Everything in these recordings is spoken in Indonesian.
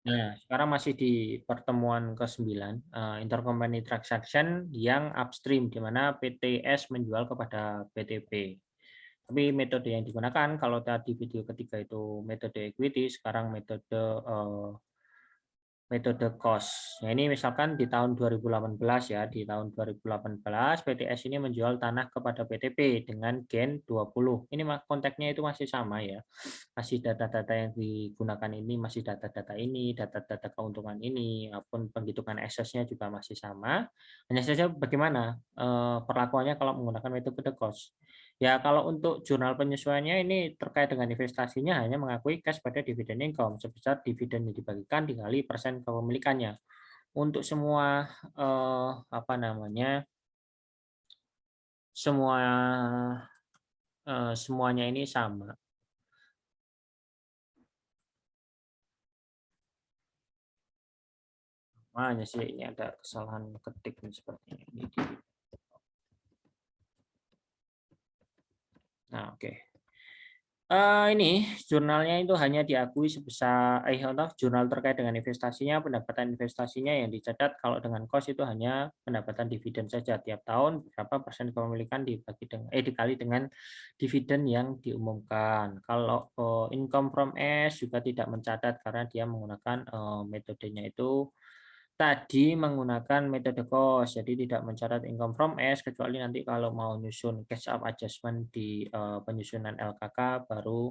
Nah, sekarang masih di pertemuan ke-9, intercompany transaction yang upstream, di mana PTS menjual kepada PTP. Tapi metode yang digunakan kalau tadi video ketiga itu metode equity, sekarang metode cost. Nah, ini misalkan di tahun 2018 ya, di tahun 2018 PTS ini menjual tanah kepada PTP dengan gen 20. Ini konteksnya itu masih sama ya. Masih data-data yang digunakan ini masih data-data ini, data-data keuntungan ini, maupun penghitungan asesnya juga masih sama. Hanya saja bagaimana perlakuannya kalau menggunakan metode cost. Ya, kalau untuk jurnal penyesuaiannya ini terkait dengan investasinya hanya mengakui cash pada dividen income sebesar dividen yang dibagikan dikali persen kepemilikannya. Untuk semua apa namanya? Semua semuanya ini sama. Hanya sih ini ada kesalahan ketik nih sepertinya. Nah, oke. Ini jurnalnya itu hanya diakui sebesar contoh jurnal terkait dengan investasinya, pendapatan investasinya yang dicatat kalau dengan cost itu hanya pendapatan dividen saja tiap tahun berapa persen kepemilikan dikali dengan dividen yang diumumkan. Kalau income from S juga tidak mencatat karena dia menggunakan metodenya itu tadi menggunakan metode cost, jadi tidak mencatat income from S kecuali nanti kalau mau nyusun cash up adjustment di penyusunan LKK baru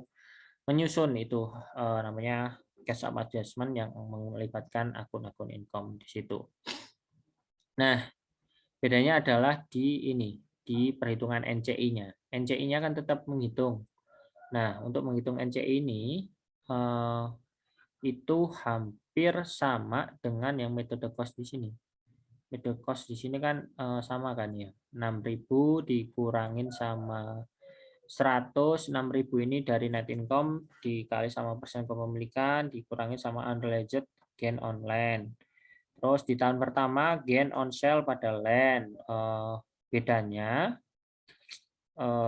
menyusun itu namanya cash up adjustment yang melibatkan akun-akun income di situ. Nah, bedanya adalah di ini, di perhitungan NCI-nya. NCI-nya kan tetap menghitung. Nah, untuk menghitung NCI ini itu hampir sama dengan yang metode cost di sini. Metode cost di sini kan sama kan ya. 6.000 dikurangin sama 100, 6.000 ini dari net income dikali sama persen kepemilikan dikurangin sama unrealized gain on land. Terus di tahun pertama gain on sale pada land. Bedanya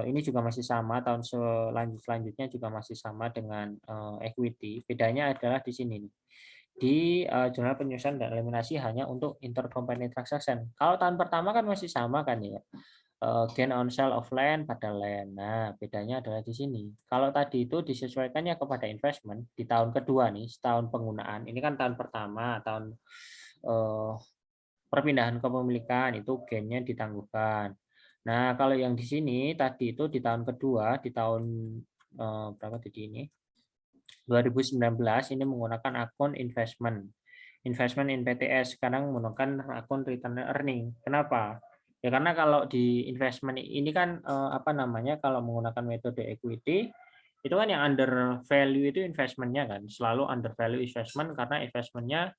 ini juga masih sama, tahun selanjutnya juga masih sama dengan equity. Bedanya adalah di sini nih. Di jurnal penyusunan dan eliminasi hanya untuk intercompany transaction. Kalau tahun pertama kan masih sama kan ya. Gain on sale of land pada land. Nah, bedanya adalah di sini. Kalau tadi itu disesuaikannya kepada investment di tahun kedua nih, setahun penggunaan. Ini kan tahun pertama, tahun eh, perpindahan kepemilikan itu gainnya ditangguhkan. Nah, kalau yang di sini tadi itu di tahun kedua, di tahun berapa tadi ini? 2019 ini menggunakan akun investment. Investment in PTS sekarang menggunakan akun return earning. Kenapa? Ya karena kalau di investment ini kan apa namanya kalau menggunakan metode equity itu kan yang under value itu investmentnya kan selalu under value investment karena investmentnya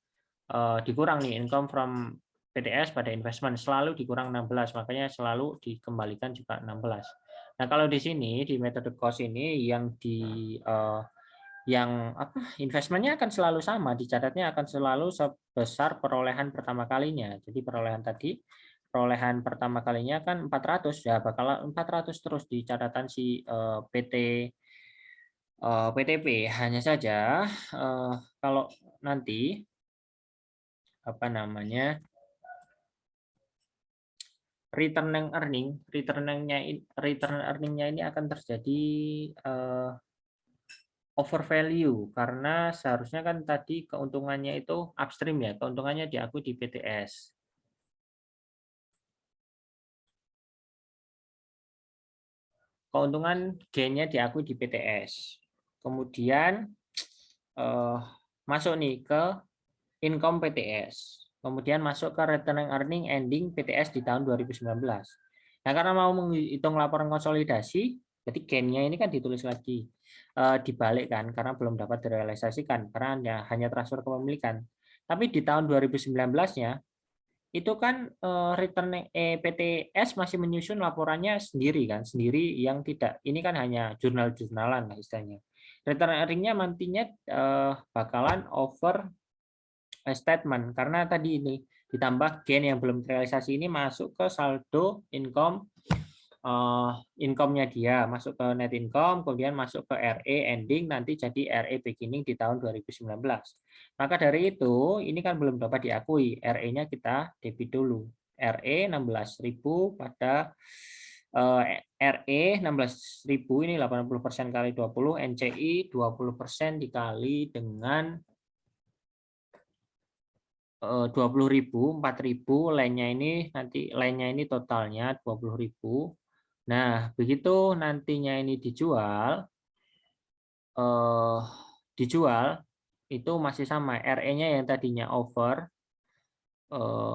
dikurang nih income from PTS pada investment selalu dikurang 16 makanya selalu dikembalikan juga 16. Nah kalau di sini di metode cost ini yang apa investmentnya akan selalu sama dicatatnya akan selalu sebesar perolehan pertama kalinya jadi perolehan pertama kalinya kan 400 ya bakal 400 terus di catatan si PTP hanya saja kalau nanti apa namanya return earningnya ini akan terjadi over value karena seharusnya kan tadi keuntungannya itu upstream ya, keuntungannya diakui di PTS. Keuntungan gainnya diakui di PTS. Kemudian eh, masuk nih ke income PTS. Kemudian masuk ke return earning ending PTS di tahun 2019. Nah, karena mau menghitung laporan konsolidasi, jadi gain-nya ini kan ditulis lagi dibalik kan karena belum dapat direalisasikan karena hanya transfer kepemilikan. Tapi di tahun 2019-nya itu kan return PTS masih menyusun laporannya sendiri kan, sendiri yang tidak. Ini kan hanya jurnal-jurnalan lah istilahnya. Return earning-nya nantinya bakalan over statement karena tadi ini ditambah gain yang belum terrealisasi ini masuk ke saldo income income-nya dia, masuk ke net income, kemudian masuk ke RE ending, nanti jadi RE beginning di tahun 2019. Maka dari itu, ini kan belum dapat diakui, RE-nya kita debit dulu. RE 16.000 pada RE 16.000 ini 80% kali 20, NCI 20% dikali dengan 20.000, 4.000, lainnya ini nanti lainnya ini totalnya 20.000. Nah, begitu nantinya ini dijual, itu masih sama. RE-nya yang tadinya over,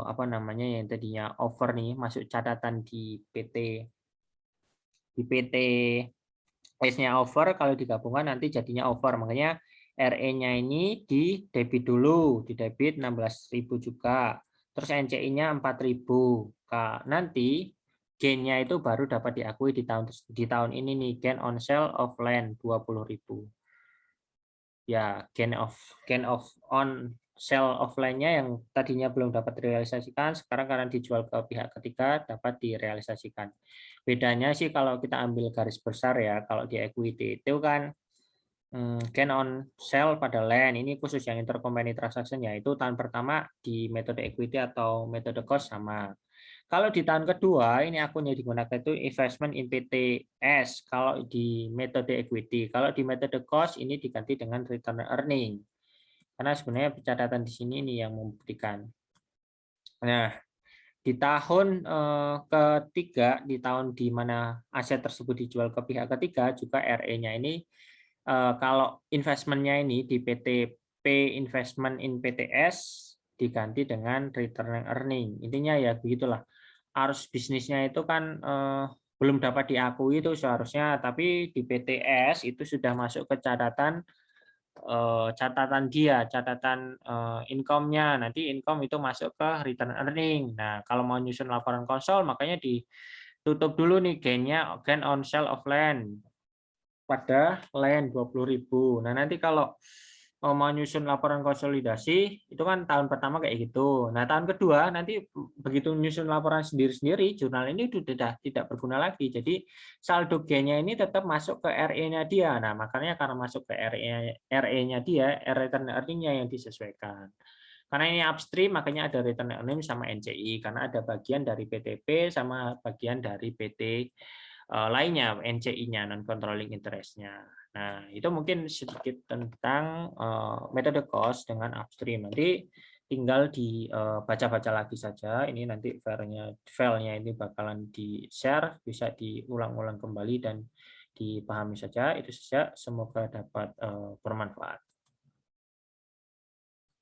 apa namanya yang tadinya over nih masuk catatan di PT S-nya over, kalau digabungkan nanti jadinya over. Makanya RE-nya ini di debit dulu, di debit 16.000 juga. Terus NCI-nya 4.000. Nanti gain-nya itu baru dapat diakui di tahun ini nih, gain on sale of land 20.000. Ya, gain of on sale of land-nya yang tadinya belum dapat direalisasikan, sekarang karena dijual ke pihak ketiga dapat direalisasikan. Bedanya sih kalau kita ambil garis besar ya, kalau di equity itu kan gain on sale pada land, ini khusus yang intercompany transaction, yaitu tahun pertama di metode equity atau metode cost sama. Kalau di tahun kedua, ini akun yang digunakan itu investment in PTS kalau di metode equity. Kalau di metode cost, ini diganti dengan return earning. Karena sebenarnya catatan di sini ini yang membuktikan. Nah, di tahun ketiga, di tahun di mana aset tersebut dijual ke pihak ketiga, juga RE-nya ini kalau investment-nya ini di PTP investment in PTS diganti dengan return earning. Intinya ya begitulah. Arus bisnisnya itu kan belum dapat diakui itu seharusnya, tapi di PTS itu sudah masuk ke catatan catatan income-nya. Nanti income itu masuk ke return earning. Nah, kalau mau nyusun laporan konsol, makanya ditutup dulu nih gain on sale of land pada land 20.000. Nah, nanti kalau mau nyusun laporan konsolidasi, itu kan tahun pertama kayak gitu. Nah, tahun kedua nanti begitu nyusun laporan sendiri-sendiri, jurnal ini sudah tidak berguna lagi. Jadi saldo gain-nya ini tetap masuk ke RE-nya dia. Nah, makanya karena masuk ke RE-nya dia, return earning-nya yang disesuaikan. Karena ini upstream, makanya ada return earning sama NCI, karena ada bagian dari PTP sama bagian dari PT lainnya, NCI-nya, non controlling interest-nya. Nah, itu mungkin sedikit tentang metode cost dengan upstream. Nanti tinggal dibaca-baca lagi saja. Ini nanti filenya ini bakalan di-share, bisa diulang-ulang kembali dan dipahami saja. Itu saja. Semoga dapat bermanfaat.